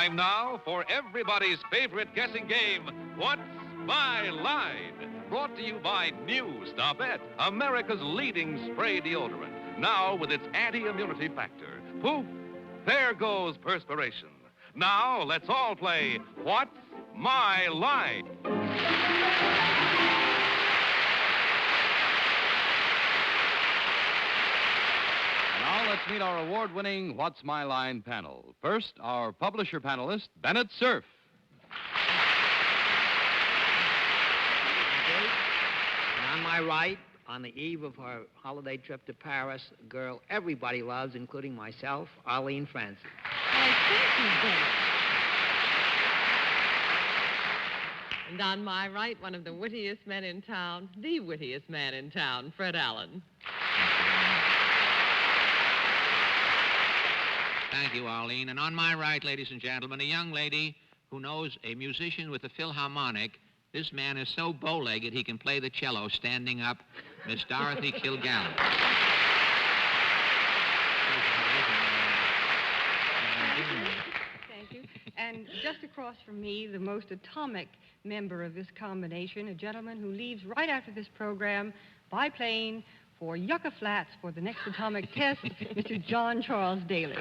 Time now for everybody's favorite guessing game, What's My Line? Brought to you by New Stopette, America's leading spray deodorant. Now with its anti-immunity factor. Poof, there goes perspiration. Now let's all play What's My Line? Now let's meet our award-winning What's My Line panel. First, our publisher panelist, Bennett, Cerf. And on my right, on the eve of her holiday trip to Paris, a girl everybody loves, including myself, Arlene Francis. Thank you, Bennett. And on my right, one of the wittiest men in town, the wittiest man in town, Fred Allen. Thank you, Arlene. And on my right, ladies and gentlemen, a young lady who knows a musician with a Philharmonic. This man is so bow-legged he can play the cello standing up, Miss Dorothy Kilgallen. Thank you. And just across from me, the most atomic member of this combination, a gentleman who leaves right after this program by plane for Yucca Flats for the next atomic test, Mr. John Charles Daly.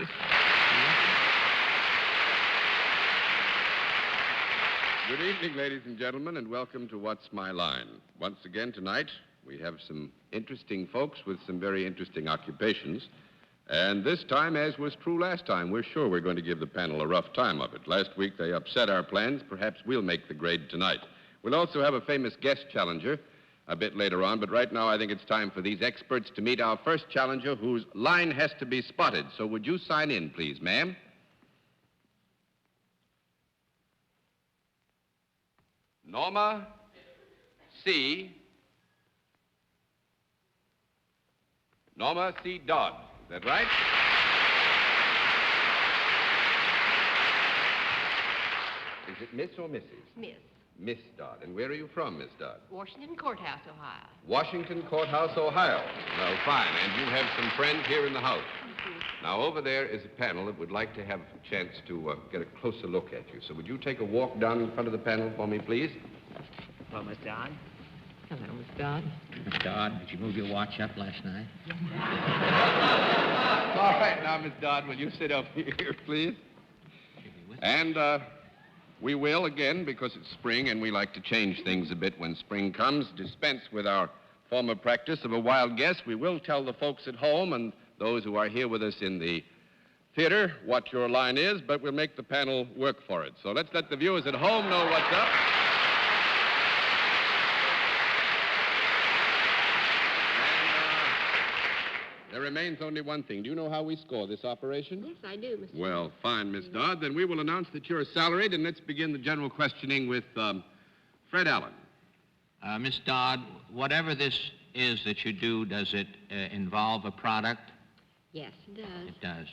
Good evening, ladies and gentlemen, and welcome to What's My Line. Once again tonight, we have some interesting folks with some very interesting occupations. And this time, as was true last time, we're sure we're going to give the panel a rough time of it. Last week, they upset our plans. Perhaps we'll make the grade tonight. We'll also have a famous guest challenger a bit later on, but right now I think it's time for these experts to meet our first challenger whose line has to be spotted. So would you sign in, please, ma'am? Norma C. Norma C. Dodd. Is that right? Is it Miss or Mrs.? Miss. Miss Dodd. And where are you from, Miss Dodd? Washington Courthouse, Ohio. Washington Courthouse, Ohio. Well, fine. And you have some friends here in the house. Now, over there is a panel that would like to have a chance to get a closer look at you. So would you take a walk down in front of the panel for me, please? Hello, Miss Dodd. Hello, Miss Dodd. Miss Dodd, did you move your watch up last night? All right, now, Miss Dodd, will you sit up here, please? And we will, again, because it's spring and we like to change things a bit when spring comes, dispense with our former practice of a wild guess. We will tell the folks at home and those who are here with us in the theater what your line is, but we'll make the panel work for it. So let's let the viewers at home know what's up. And there remains only one thing. Do you know how we score this operation? Yes, I do, Mr. Well, fine, Miss Dodd. Then we will announce that you're salaried, and let's begin the general questioning with Fred Allen. Miss Dodd, whatever this is that you do, does it involve a product? Yes, it does. It does.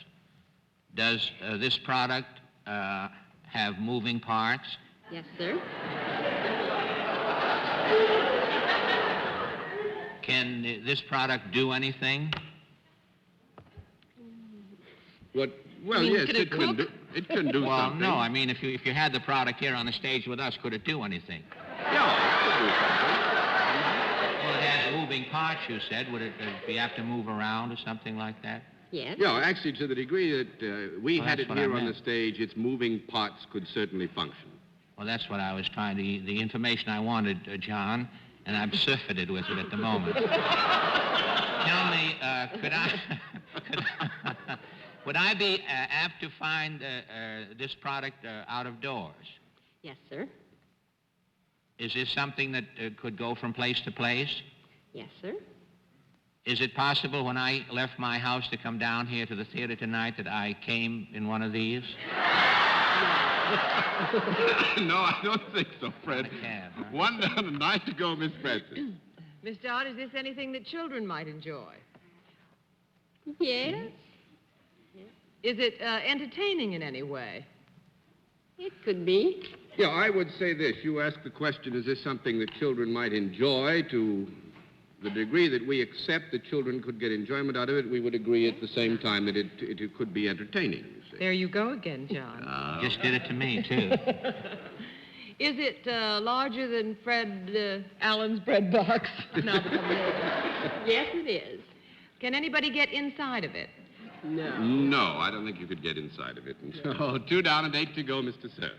Does this product have moving parts? Yes, sir. Can this product do anything? What? Well, You mean, yes, can it cook? It can do Well, something. no. I mean, if you had the product here on the stage with us, could it do anything? Yeah, it could do something. Well, it has moving parts, you said. Would it be apt to move around or something like that? Yes. Yeah, actually, to the degree that we Well, had that's it what I here on the meant. stage, its moving parts could certainly function. Well, that's what I was trying to... The information I wanted, John, and I'm surfeited with it at the moment. Tell me, would I be apt to find this product out of doors? Yes, sir. Is this something that could go from place to place? Yes, sir. Is it possible when I left my house to come down here to the theater tonight that I came in one of these? No, I don't think so, Fred. A cab, huh? One down a night to go, Miss Francis. Miss Dodd, is this anything that children might enjoy? Yes. Is it entertaining in any way? It could be. Yeah, I would say this. You asked the question, is this something that children might enjoy to the degree that we accept that children could get enjoyment out of it, we would agree at the same time that it could be entertaining, you see. There you go again, John. Just did it to me, too. Is it larger than Fred Allen's bread box? Now that I'm older. Yes, it is. Can anybody get inside of it? No. No, I don't think you could get inside of it. So 2 down and 8 to go, Mr. Cerf.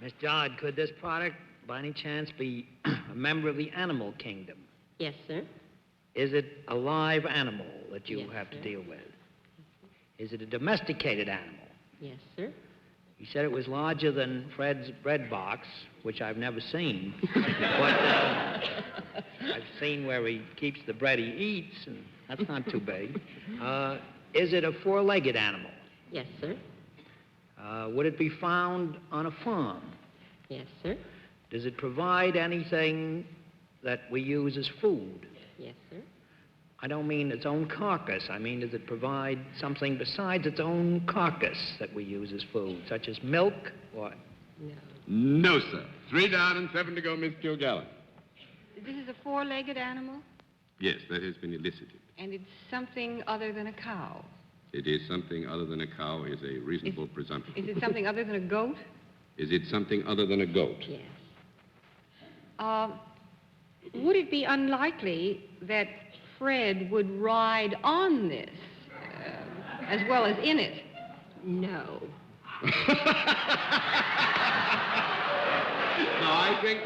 Miss Dodd, could this product, by any chance, be a member of the animal kingdom? Yes, sir. Is it a live animal that you Yes, have to sir. deal with? Is it a domesticated animal? Yes, sir. You said it was larger than Fred's bread box, which I've never seen. But I've seen where he keeps the bread he eats, and that's not too big. Is it a 4-legged animal? Yes, sir. Would it be found on a farm? Yes, sir. Does it provide anything that we use as food? Yes, sir. I don't mean its own carcass. I mean, does it provide something besides its own carcass that we use as food, such as milk or... No. No, sir. 3 down and 7 to go, Miss Kilgallen. This is a 4-legged animal, Yes, that has been elicited. and it's something other than a cow. It is something other than a cow is a reasonable presumption. Is it something other than a goat? Is it something other than a goat? Yes. Would it be unlikely that Fred would ride on this as well as in it? No. No, I think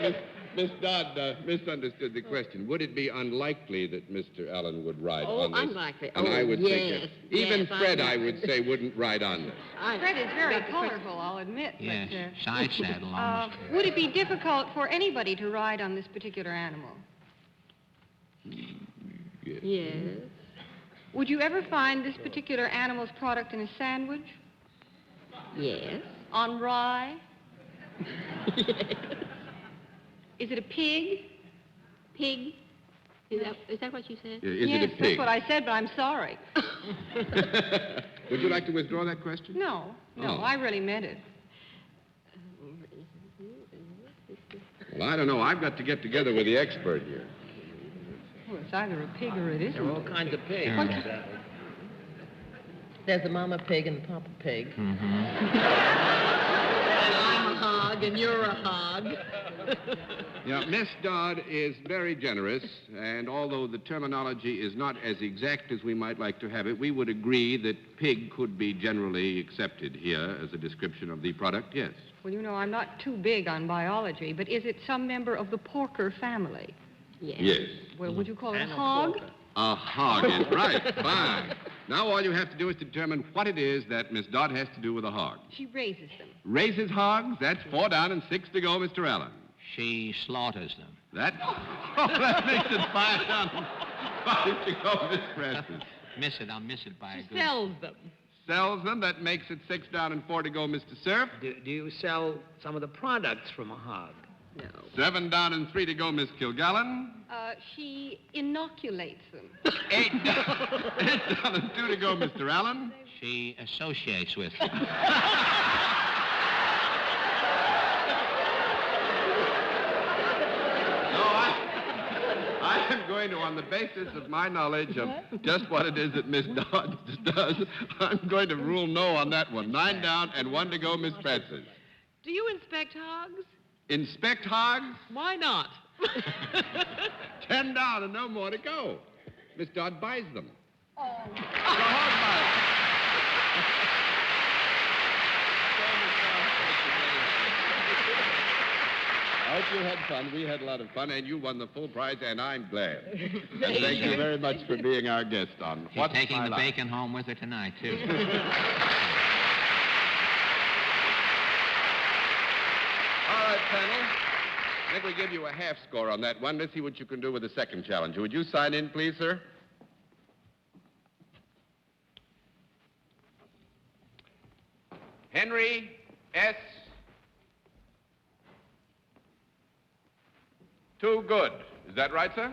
Miss Dodd misunderstood the question. Would it be unlikely that Mr. Allen would ride on this? Unlikely. And I would yes. think that even yes, Fred, I unlikely. would say, wouldn't ride on this. Fred is very colorful, I'll admit. Yes, But, side saddle almost. would it be difficult for anybody to ride on this particular animal? Yes. Would you ever find this particular animal's product in a sandwich? Yes. On rye? Yes. Is it a pig? Pig. Is that what you said? Is yes, it a pig? that's what I said, but I'm sorry. Would you like to withdraw that question? No, Oh. I really meant it. Well, I don't know. I've got to get together with the expert here. Well, it's either a pig or it There isn't. are all kinds of pigs. There's a mama pig and a papa pig. Mm-hmm. And I'm a hog, and you're a hog. Yeah, Miss Dodd is very generous, and although the terminology is not as exact as we might like to have it, we would agree that pig could be generally accepted here as a description of the product, yes. Well, you know, I'm not too big on biology, but is it some member of the porker family? Yes. Yes. Well, would you call it a Animal hog? porker. A hog is right. Fine. Now all you have to do is determine what it is that Miss Dodd has to do with a hog. She raises them. Raises hogs, that's 4 down and 6 to go, Mr. Allen. She slaughters them. That makes it 5 down and 5 to go, Miss Preston. Miss it, I'll miss it by a She good... sells them. Sells them, that makes it 6 down and 4 to go, Mr. Cerf. Do you sell some of the products from a hog? No. 7 down and 3 to go, Miss Kilgallen. She inoculates them. 8 down and 2 to go, Mr. Allen. She associates with them. I am going to, on the basis of my knowledge of just what it is that Miss Dodd does, I'm going to rule no on that one. 9 down and 1 to go, Miss Francis. Do you inspect hogs? Inspect hogs, Why not? 10 down and no more to go. Miss Dodd buys them. Oh. The hog buyer. I hope you had fun. We had a lot of fun, and you won the full prize, and I'm glad. And thank you very much for being our guest on She's What's taking My the Life. bacon home with her tonight, too. All right, panel. I think we give you a half score on that one. Let's see what you can do with the second challenge. Would you sign in, please, sir? Henry S. Too good. Is that right, sir?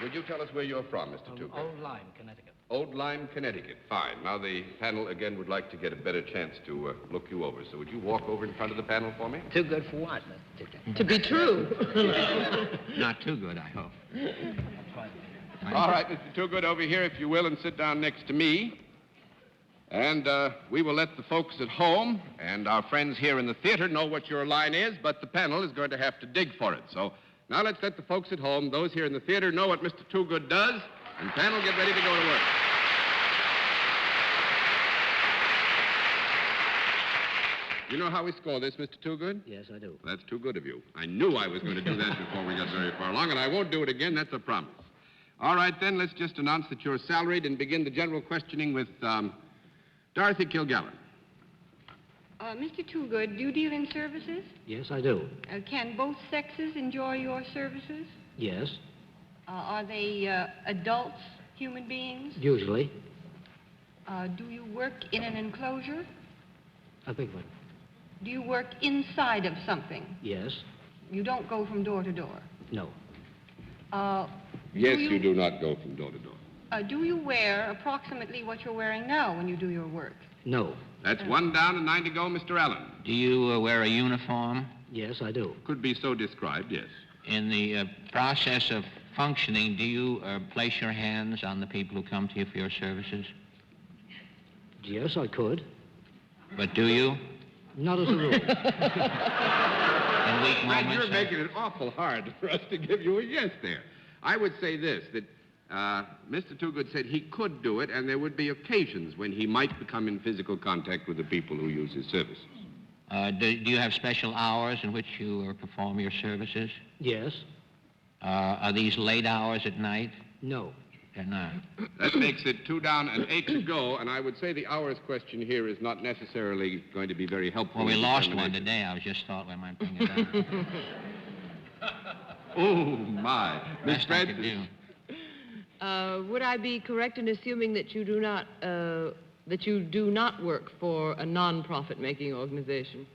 Would you tell us where you're from, Mr. Toogood? Old Lyme, Connecticut. Old Lyme, Connecticut. Fine. Now the panel again would like to get a better chance to look you over. So would you walk over in front of the panel for me? Too good for what, Mr. Toogood? To be true. Not too good, I hope. All right, Mr. Toogood, over here, if you will, and sit down next to me. And we will let the folks at home and our friends here in the theater know what your line is, but the panel is going to have to dig for it. So now let's let the folks at home, those here in the theater, know what Mr. Toogood does, and panel, get ready to go to work. You know how we score this, Mr. Toogood? Yes, I do. That's too good of you. I knew I was going to do that before we got very far along, and I won't do it again. That's a promise. All right, then, let's just announce that you're salaried and begin the general questioning with Dorothy Kilgallen. Mr. Toogood, do you deal in services? Yes, I do. Can both sexes enjoy your services? Yes, Are they adults, human beings? usually. Do you work in an enclosure? A big one. Do you work inside of something? Yes. You don't go from door to door? No. Yes, you do not go from door to door. Do you wear approximately what you're wearing now when you do your work? No. That's 1 down and 9 to go, Mr. Allen. Do you wear a uniform? Yes, I do. Could be so described, yes. In the process of functioning, do you place your hands on the people who come to you for your services? Yes, I could. But do you? Not as a rule. In weak moments? You're making it awful hard for us to give you a yes there. I would say this, that Mr. Toogood said he could do it, and there would be occasions when he might become in physical contact with the people who use his services. Do you have special hours in which you perform your services? Yes. Are these late hours at night? No. They're not. That makes it 2 down and 8 to go, and I would say the hours question here is not necessarily going to be very helpful. Well, we in lost one determination. today. I was just thought we might bring it down. Oh, my. Miss Best I could Francis. do. Would I be correct in assuming that you do not work for a non-profit making organization?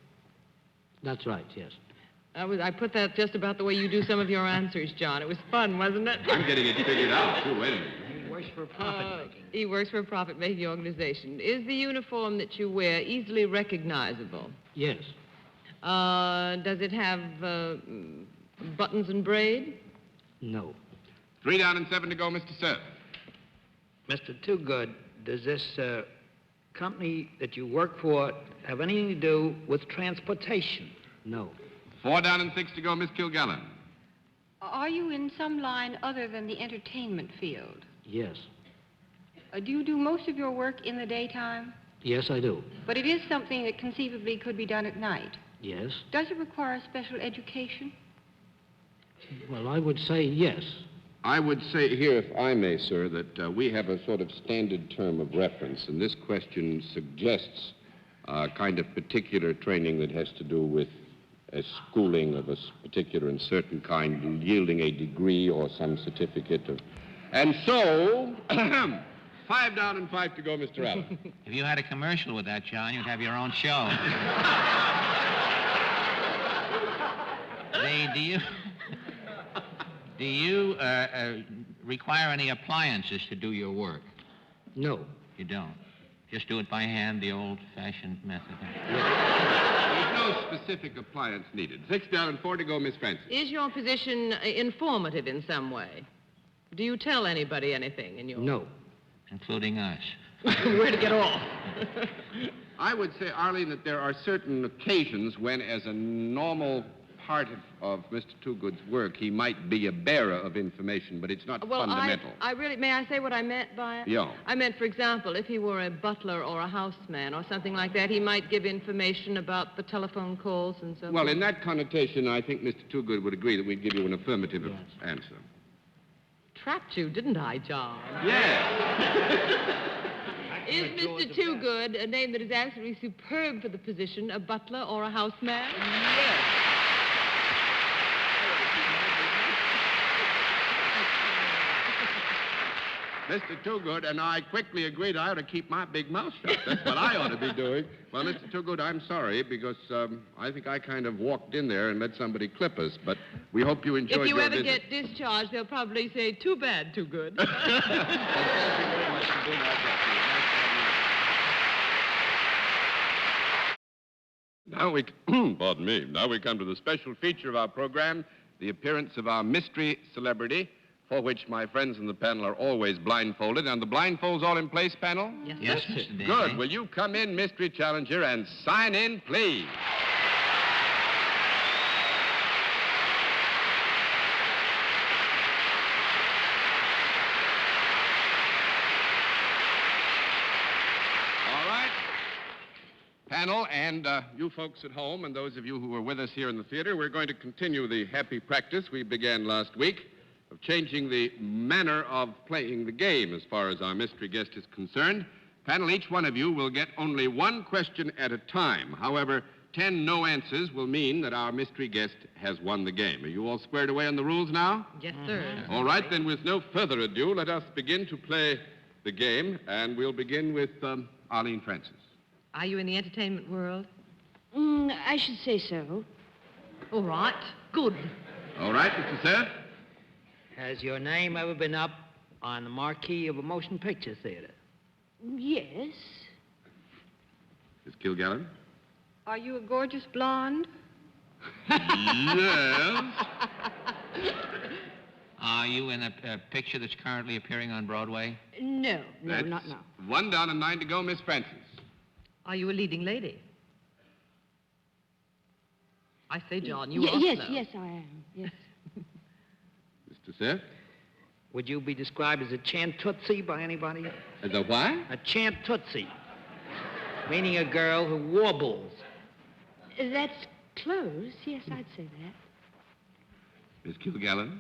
That's right, yes. I put that just about the way you do some of your answers, John. It was fun, wasn't it? I'm getting it figured out, too. Wait a minute. He works for a profit-making. He works for a profit-making organization. Is the uniform that you wear easily recognizable? Yes. Does it have buttons and braid? No. 3 down and 7 to go, Mr. Cerf. Mr. Toogood, does this company that you work for have anything to do with transportation? No. 4 down and 6 to go, Miss Kilgallen. Are you in some line other than the entertainment field? Yes. Do you do most of your work in the daytime? Yes, I do. But it is something that conceivably could be done at night. Yes. Does it require special education? Well, I would say yes. I would say here, if I may, sir, that we have a sort of standard term of reference, and this question suggests a kind of particular training that has to do with a schooling of a particular and certain kind, yielding a degree or some certificate of... And so, 5 down and 5 to go, Mr. Allen. If you had a commercial with that, John, you'd have your own show. Do you require any appliances to do your work? No. You don't. Just do it by hand, the old-fashioned method. There's no specific appliance needed. 6 down and 4 to go, Miss Francis. Is your position informative in some way? Do you tell anybody anything in your... No. Including us. Where to get off? I would say, Arlene, that there are certain occasions when, as a normal part of Mr. Toogood's work, he might be a bearer of information, but it's not fundamental. May I say what I meant by it? Yeah. I meant, for example, if he were a butler or a houseman or something like that, he might give information about the telephone calls and so forth. Well, in that connotation, I think Mr. Toogood would agree that we'd give you an affirmative answer. Trapped you, didn't I, John? Yes. Is Mr. Toogood, a name that is absolutely superb for the position, a butler or a houseman? Yes. Mr. Toogood and I quickly agreed I ought to keep my big mouth shut. That's what I ought to be doing. Well, Mr. Toogood, I'm sorry because I think I kind of walked in there and let somebody clip us, but we hope you enjoyed If you your ever visit. get discharged, they'll probably say, too bad, too good. Well, thank you very much for being our guest. It was nice to have you. Now we, pardon me, now we come to the special feature of our program, the appearance of our mystery celebrity, for which my friends in the panel are always blindfolded. And the blindfolds all in place, panel? Yes, Yes, sir. Mr. Danby. Good. Will you come in, mystery challenger, and sign in, please? All right. Panel, and you folks at home, and those of you who are with us here in the theater, we're going to continue the happy practice we began last week of changing the manner of playing the game as far as our mystery guest is concerned. Panel, each one of you will get only one question at a time. However, 10 no answers will mean that our mystery guest has won the game. Are you all squared away on the rules now? Yes, sir. All right, then with no further ado, let us begin to play the game, and we'll begin with Arlene Francis. Are you in the entertainment world? I should say so. All right. Good. All right, Mr. Cerf? Has your name ever been up on the marquee of a motion picture theater? Yes. Miss Kilgallen? Are you a gorgeous blonde? Yes. Are you in a picture that's currently appearing on Broadway? No, That's not now. 1 down and 9 to go, Miss Francis. Are you a leading lady? I say, John, you Yes, also. yes, I am. Yes. Mr. Cerf? Would you be described as a chantootsie by anybody? The what? A chantootsie, meaning a girl who warbles. That's close. Yes, I'd say that. Miss Kilgallen?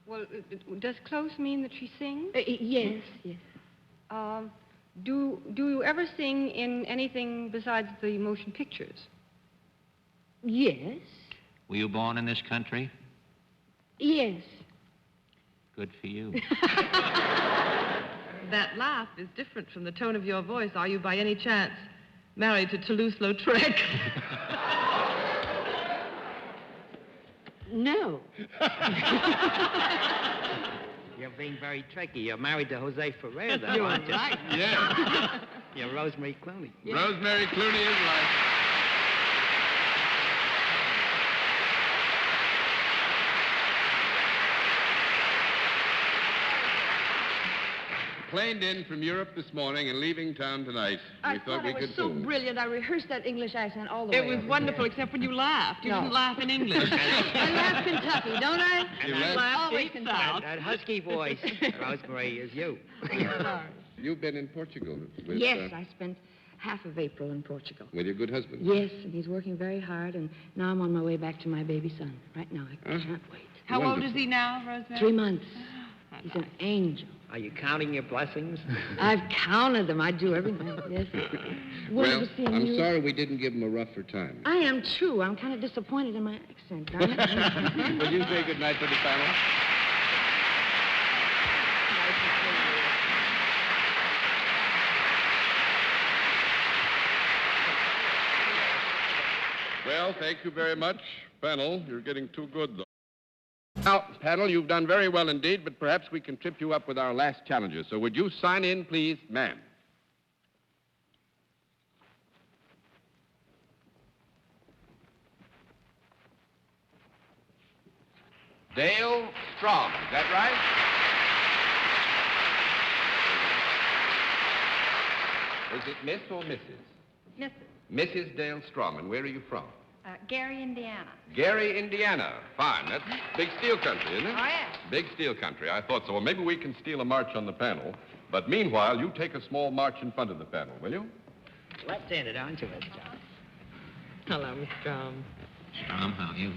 Well, does close mean that she sings? Yes, yes. Do you ever sing in anything besides the motion pictures? Yes. Were you born in this country? Yes. Good for you. That laugh is different from the tone of your voice. Are you by any chance married to Toulouse-Lautrec? No. You're being very tricky. You're married to Jose Ferrer, though, You're aren't you? right. Yes. You're Rosemary Clooney. Rosemary Clooney is right. Planed in from Europe this morning and leaving town tonight. I We thought we it could was so do. brilliant. I rehearsed that English accent all the It way. was over wonderful, except when you laughed. You No. didn't laugh in English. I laugh Kentucky, don't I? You And laugh- laugh Always deep That, south. that husky voice, Rosemary, is you. Sorry. You've been in Portugal with, Yes, I spent half of April in Portugal. with your good husband. Yes, and he's working very hard, and now I'm on my way back to my baby son. Right now, I Huh? can't wait. How old Wonderful. is he now, Rosemary? 3 months. He's an angel. Are you counting your blessings? I've counted them. I do every night. Yes. Well, Wonderful seeing I'm you. sorry we didn't give him a rougher time. I am too. I'm kind of disappointed in my accent, darn it. Will you say good night to the panel? Well, thank you very much, panel. You're getting too good, though. Now, panel, you've done very well indeed, but perhaps we can trip you up with our last challenger. So would you sign in, please, ma'am? Dale Strong, is that right? Is it Miss or Mrs.? Mrs. Mrs. Dale Strom, and where are you from? Gary, Indiana. Gary, Indiana. Fine. That's big steel country, isn't it? Oh, yes. Big steel country. I thought so. Well, maybe we can steal a march on the panel. But meanwhile, you take a small march in front of the panel, will you? Left-handed, aren't you, Miss John? Hello, Miss Strom. Strom, how are you?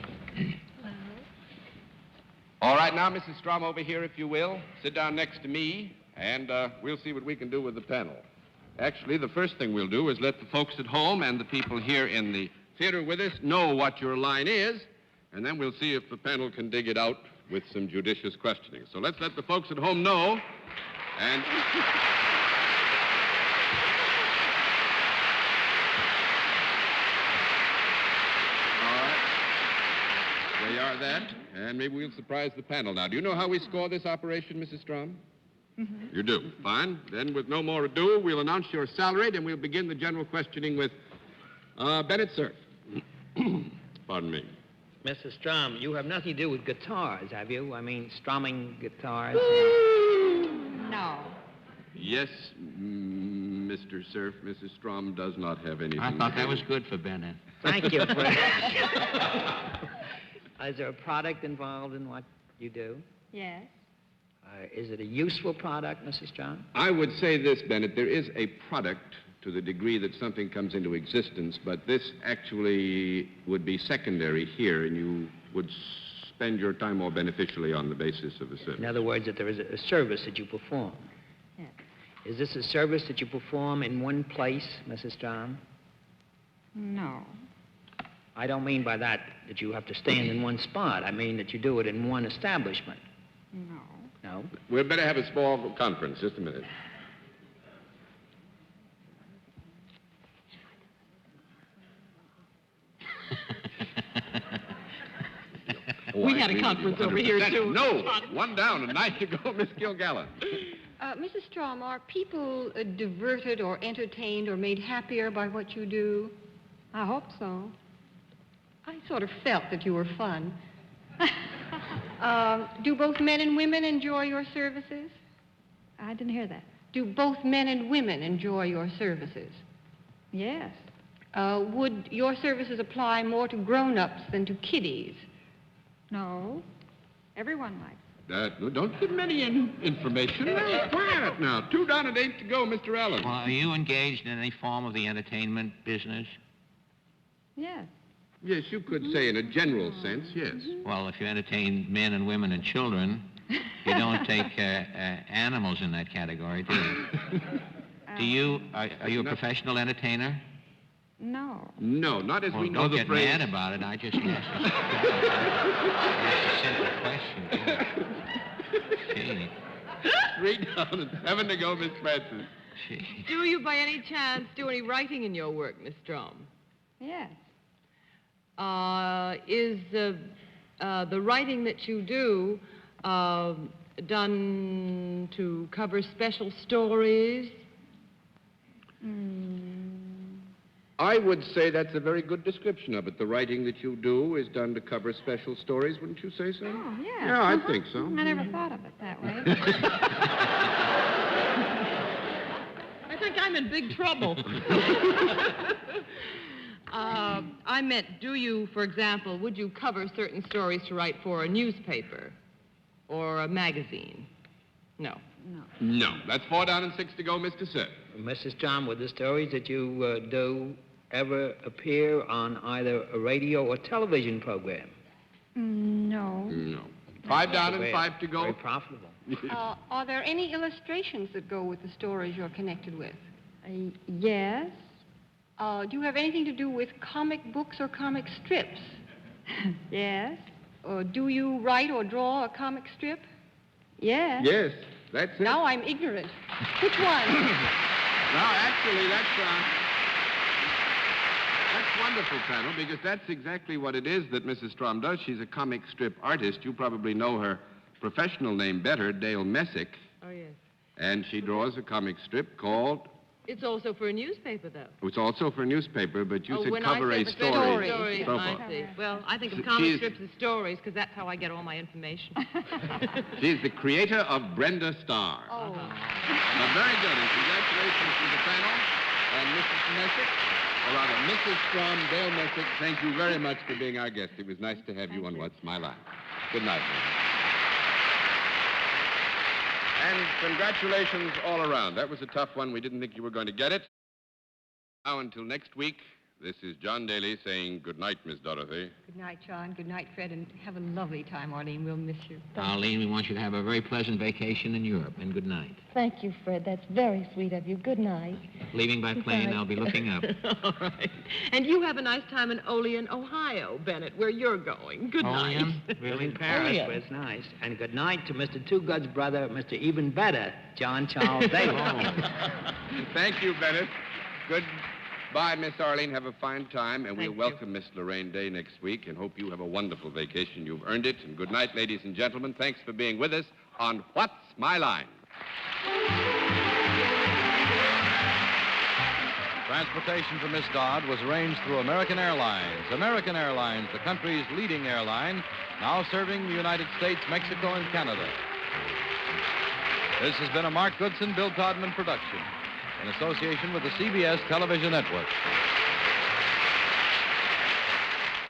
All right, now, Mrs. Strom, over here, if you will. Sit down next to me, and we'll see what we can do with the panel. Actually, the first thing we'll do is let the folks at home and the people here in the theater with us know what your line is, and then we'll see if the panel can dig it out with some judicious questioning. So let's let the folks at home know. And... All right. They are that, and maybe we'll surprise the panel now. Do you know how we score this operation, Mrs. Strom? Mm-hmm. You do. Fine. Then, with no more ado, we'll announce your salary, and we'll begin the general questioning with Bennett, Cerf. Pardon me. Mrs. Strom, you have nothing to do with guitars, have you? I mean, strumming guitars. No. Yes, Mr. Cerf. Mrs. Strom does not have anything. I thought that was good for Bennett. Thank you. Is there a product involved in what you do? Yes. Is it a useful product, Mrs. Strom? I would say this, Bennett. There is a product to the degree that something comes into existence, but this actually would be secondary here, and you would spend your time more beneficially on the basis of a service. In other words, that there is a service that you perform. Yes. Is this a service that you perform in one place, Mrs. Strom? No. I don't mean by that you have to stand in one spot. I mean that you do it in one establishment. No. No? We'd better have a small conference. Just a minute. We had a conference over here, too. No, one down, a night ago, Miss Kilgallen. Mrs. Strom, are people diverted or entertained or made happier by what you do? I hope so. I sort of felt that you were fun. Do both men and women enjoy your services? I didn't hear that. Do both men and women enjoy your services? Yes. Would your services apply more to grown-ups than to kiddies? No. Everyone likes. No, don't give them any information. Now, quiet now. 2 down and 8 to go, Mr. Allen. Well, are you engaged in any form of the entertainment business? Yes. Yes, you could say in a general sense, yes. Well, if you entertain men and women and children, you don't take animals in that category, do you? Are you a professional entertainer? No. No, not as Well, we know don't the get phrase. mad about it. I just asked a simple question. Gee. 3 down and 7 to go, Miss Francis. Gee. Do you, by any chance, do any writing in your work, Miss Strom? Yes. Is the writing that you do done to cover special stories? I would say that's a very good description of it. The writing that you do is done to cover special stories, wouldn't you say so? Oh, yes. Yeah, I think so. I never thought of it that way. I think I'm in big trouble. I meant, do you, for example, would you cover certain stories to write for a newspaper or a magazine? No. No. That's 4 down and 6 to go, Mr. Cerf. Mrs. Strom, would the stories that you do ever appear on either a radio or television program? No. No. 5 down and Very- 5 to go. Very profitable. Are there any illustrations that go with the stories you're connected with? Yes. Do you have anything to do with comic books or comic strips? Yes. Do you write or draw a comic strip? Yes. Yes, that's it. Now I'm ignorant. Which one? Now, actually, that's wonderful, panel, because that's exactly what it is that Mrs. Strom does. She's a comic strip artist. You probably know her professional name better, Dale Messick. Oh, yes. And she draws a comic strip called... It's also for a newspaper, though. It's also for a newspaper, but you said when cover I a say story. stories, So I forth. see. Well, I think of She's- comic strips as stories because that's how I get all my information. She's the creator of Brenda Starr. Oh. Well, very good, and congratulations to the panel. And Mrs. Messick, or rather, Mrs. Strom, Dale Messick, thank you very much for being our guest. It was nice to have you on What's My Line. Good night, ma'am. And congratulations all around. That was a tough one. We didn't think you were going to get it. Now, until next week, This is John Daly saying good night, Miss Dorothy. Good night, John. Good night, Fred, and have a lovely time, Arlene. We'll miss you. Arlene, we want you to have a very pleasant vacation in Europe, and good night. Thank you, Fred. That's very sweet of you. Good night. Leaving by plane, night. I'll be looking up. All right. And you have a nice time in Olean, Ohio, Bennett, where you're going. Good night. Olean? Really? Really? Paris yeah. was nice. And good night to Mr. Two Good's brother, Mr. Even Better, John Charles Daly. Thank you, Bennett. Goodbye, Miss Arlene. Have a fine time, and we'll welcome Miss Lorraine Day next week and hope you have a wonderful vacation. You've earned it. And good night, ladies and gentlemen. Thanks for being with us on What's My Line? Transportation for Miss Dodd was arranged through American Airlines. American Airlines, the country's leading airline, now serving the United States, Mexico, and Canada. This has been a Mark Goodson, Bill Todman production in association with the CBS Television Network.